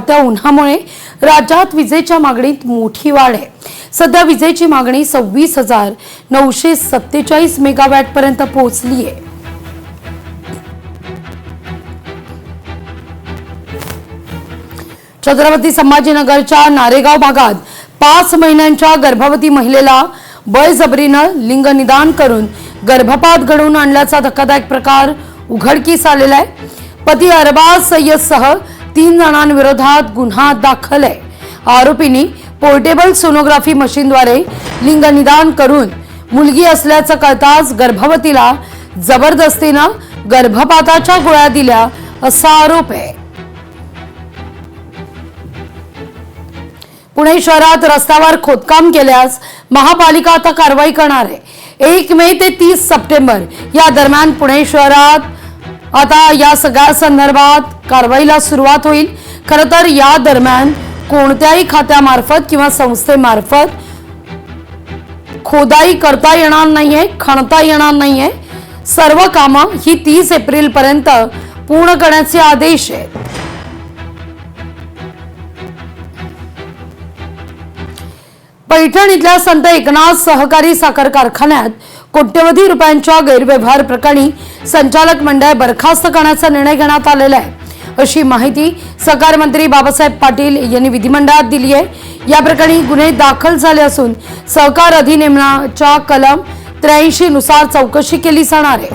वाढत्या उन्हामुळे राज्यात विजेच्या मागणीत मोठी वाढ आहे। सध्या विजेची मागणी 26,947 मेगावॅट पर्यंत पोहोचली आहे। छत्रपती संभाजीनगरच्या नारेगाव भागात 5 महिन्यांच्या गर्भवती महिलेला बळजबरीनं लिंग निदान करून गर्भपात घडवून आणल्याचा धक्कादायक प्रकार उघडकीस आलेला आहे। पती अरबाज सय्यदसह 3 जणांविरोधात गुन्हा दाखल आहे। आरोपींनी पोर्टेबल सोनोग्राफी मशीनद्वारे लिंग निदान करून मुलगी असल्याचं कळताच गर्भवतीला जबरदस्तीनं गर्भपाताच्या गोळ्या दिल्या असा आरोप आहे। पुणे शहरात रस्त्यावर खोदकाम केल्यास महापालिका आता कारवाई करणार आहे। 1 मे ते 30 सप्टेंबर या दरम्यान पुणे शहरात आता या सगळ्या संदर्भात कारवाईला सुरुवात होईल। खरं तर या दरम्यान कोणत्याही खात्यामार्फत किंवा संस्थेमार्फत खोदाई करता येणार नाहीये, खणता येणार नाहीये। सर्व कामं ही 30 एप्रिल पर्यंत पूर्ण करण्याचे आदेश आहेत। पैठण इथल्या संत एकनाथ सहकारी साखर कारखान्यात कोट्यवधी रुपयांच्या गैरव्यवहार प्रकरणी संचालक मंडळ बरखास्त करण्याचा निर्णय घेण्यात आलेला आहे, अशी माहिती सहकार मंत्री बाबासाहेब पाटील यांनी विधिमंडळात दिली आहे। या प्रकरणी गुन्हे दाखल झाले असून सहकार अधिनियमाच्या कलम 83 नुसार चौकशी केली जाणार आहे।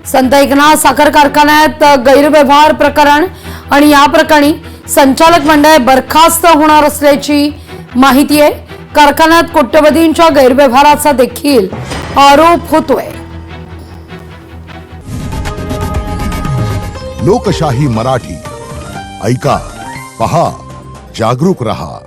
संत एकनाथ साखर कारखान्यात गैरव्यवहार प्रकरण आणि या प्रकरणी संचालक मंडळ बरखास्त होणार असल्याची माहिती आहे। कारखान्यात कोट्यवधींच्या गैरव्यवहाराचा देखील आरोप होतोय। लोकशाही मराठी ऐका, पहा, जागरूक रहा।